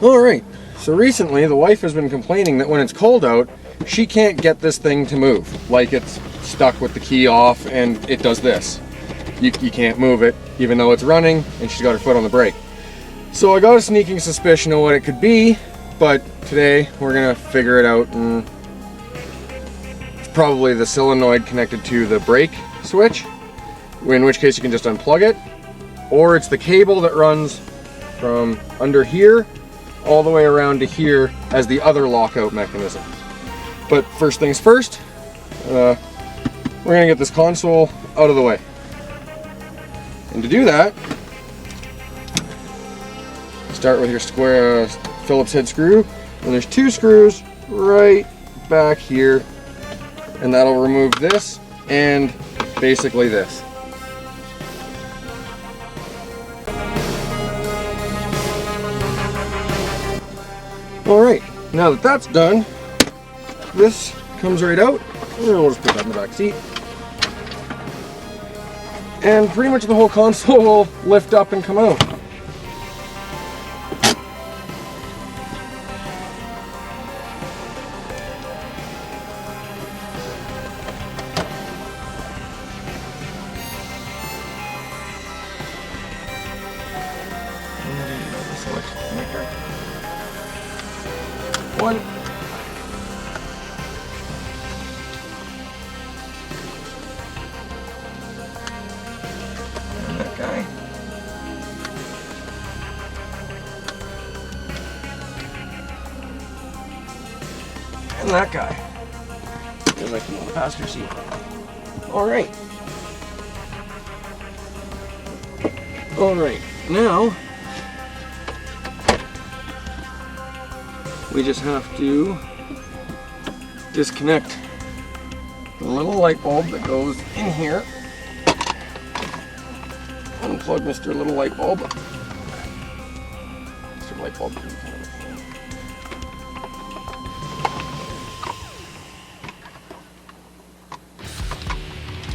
Alright, so recently the wife has been complaining that when it's cold out, she can't get this thing to move. Like it's stuck with the key off and it does this. You can't move it even though it's running and she's got her foot on the brake. So I got a sneaking suspicion of what it could be, but today we're gonna figure it out, and it's probably the solenoid connected to the brake switch, in which case you can just unplug it, or it's the cable that runs from under here all the way around to here as the other lockout mechanism. But first things first, we're gonna get this console out of the way. And to do that, start with your square Phillips head screw, and there's 2 screws right back here, and that'll remove this and basically this. Alright, now that that's done, this comes right out, and we'll just put that in the back seat. And pretty much the whole console will lift up and come out. One. And that guy. And that guy. Because I can on the passenger seat. Alright. Alright. Now we just have to disconnect the little light bulb that goes in here. Unplug Mr. Little Light Bulb. Mr. Light Bulb.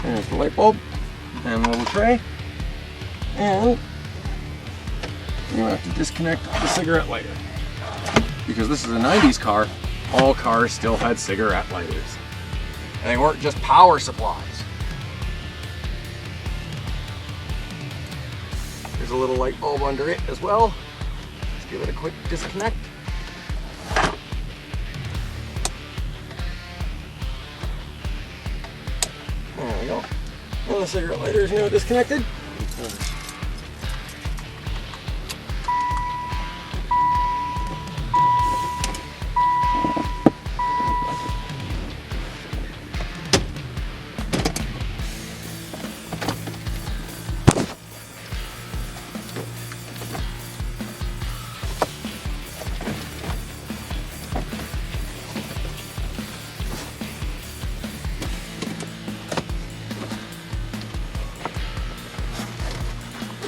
There's the light bulb and the little tray. And you have to disconnect the cigarette lighter. Because this is a 90s car, all cars still had cigarette lighters. And they weren't just power supplies. There's a little light bulb under it as well. Let's give it a quick disconnect. There we go. And the cigarette lighter is now disconnected.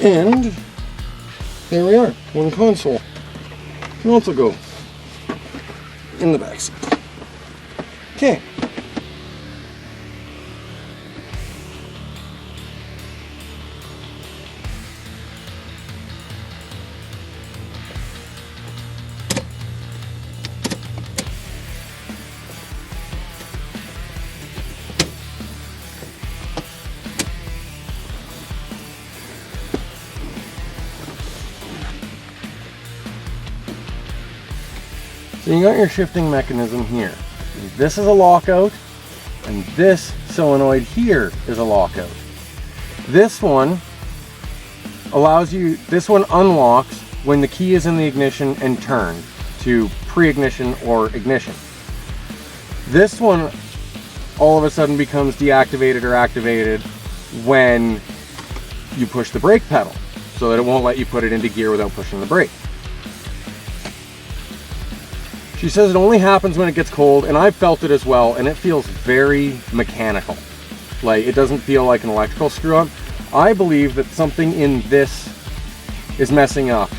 And there we are, one console. Can also go in the back seat. Okay. So you got your shifting mechanism here. This is a lockout, and this solenoid here is a lockout. This one allows you, this one unlocks when the key is in the ignition and turned to pre-ignition or ignition. This one all of a sudden becomes deactivated or activated when you push the brake pedal, so that it won't let you put it into gear without pushing the brake. She says it only happens when it gets cold, and I've felt it as well, and it feels very mechanical. Like, it doesn't feel like an electrical screw-up. I believe that something in this is messing up.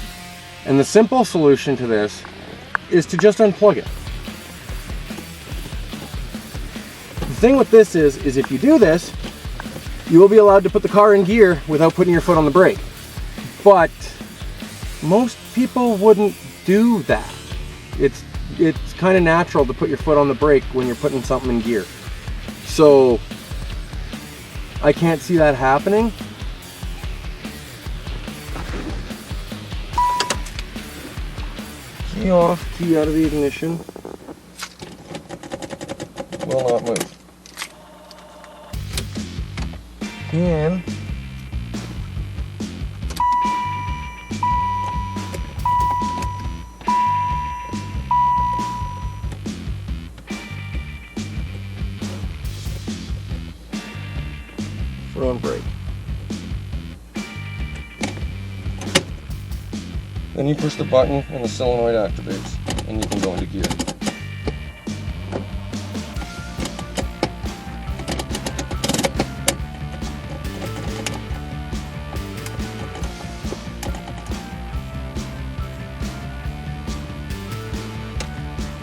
And the simple solution to this is to just unplug it. The thing with this is if you do this, you will be allowed to put the car in gear without putting your foot on the brake. But most people wouldn't do that. It's kind of natural to put your foot on the brake when you're putting something in gear. So I can't see that happening. Key off, key out of the ignition. Will not move. And front brake. Then you push the button and the solenoid activates, and you can go into gear.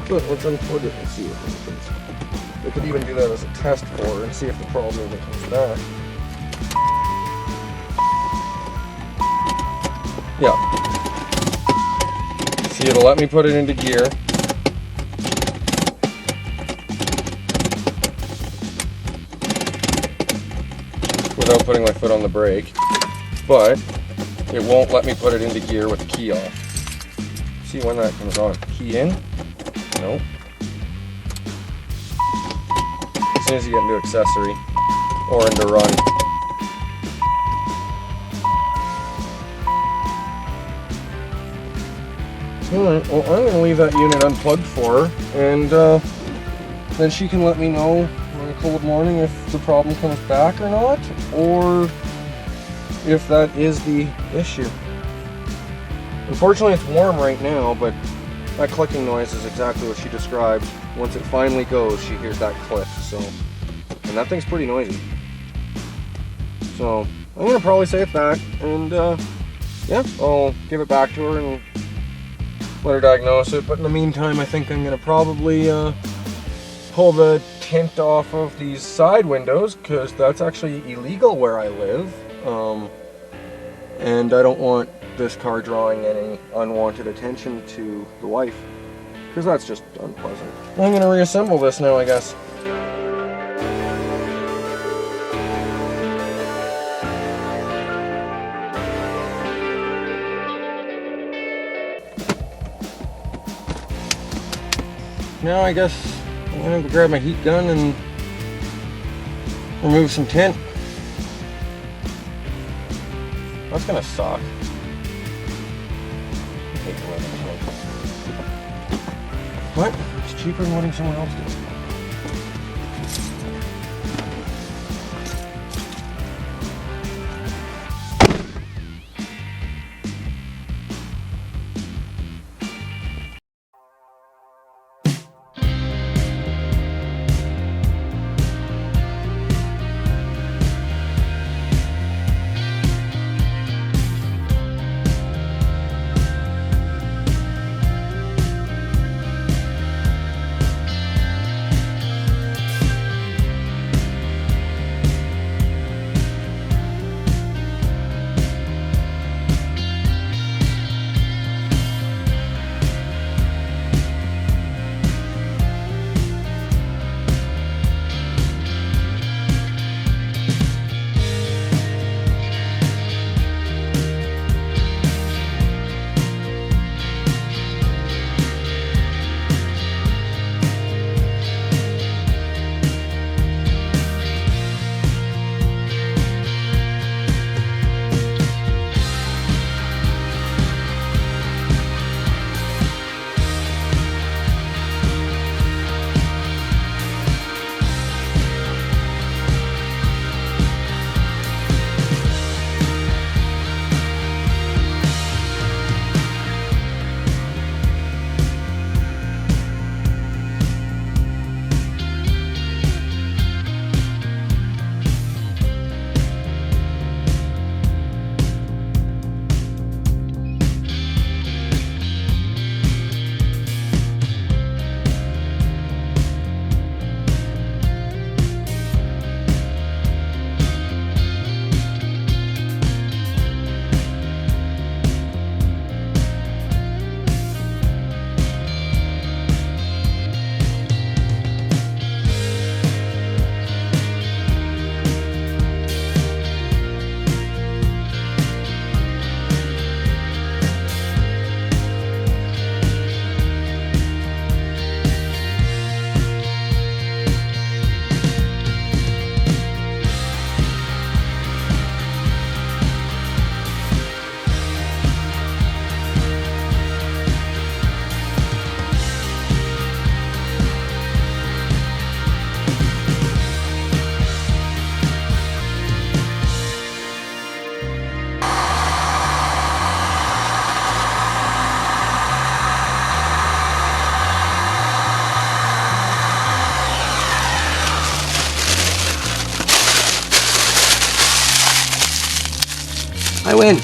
But let's unplug it and see what happens. We could even do that as a test for her and see if the problem even comes back. Yeah. See, it'll let me put it into gear. Without putting my foot on the brake. But it won't let me put it into gear with the key off. See when that comes on. Key in. Nope. As soon as you get into accessory or into run. Alright, well I'm going to leave that unit unplugged for her, and then she can let me know on a cold morning if the problem comes back or not, or if that is the issue. Unfortunately it's warm right now, but that clicking noise is exactly what she described. Once it finally goes, she hears that click, so, and that thing's pretty noisy. So I'm going to probably say it's that, and yeah, I'll give it back to her and let her diagnose it. But in the meantime, I think I'm going to probably pull the tint off of these side windows, because that's actually illegal where I live, and I don't want this car drawing any unwanted attention to the wife, because that's just unpleasant. I'm going to reassemble this now, I guess. Now I guess I'm going to grab my heat gun and remove some tint. That's going to suck. But it's cheaper than letting someone else do it. I win.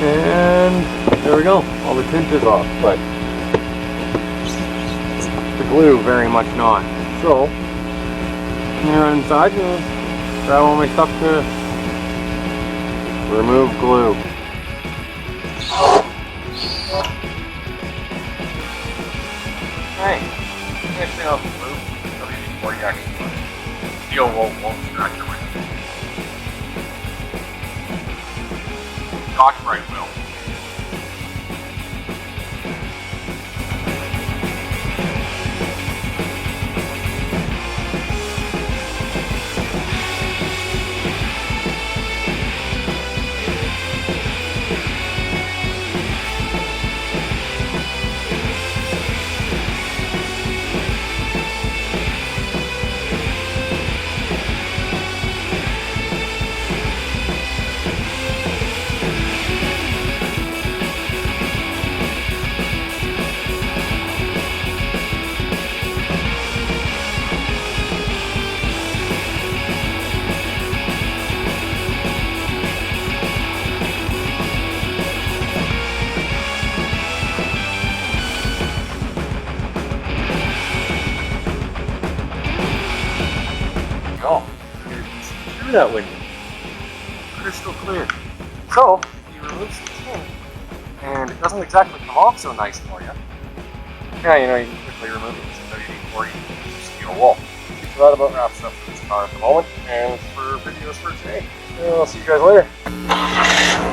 And there we go, all the tint is off, but the glue very much not. So, I'm gonna run inside and grab all my stuff to remove glue. Hey, nice thing off the glue, before you actually steel won't scratch your window. Scotch Brite will. Oh, you can see through that window. Crystal clear. So, you remove some tint, and it doesn't exactly come off so nice for you. Yeah, you know, you can quickly remove it with WD-40 steel wool. So that about wraps up for this car at the moment, and for videos for today. I'll see you guys later.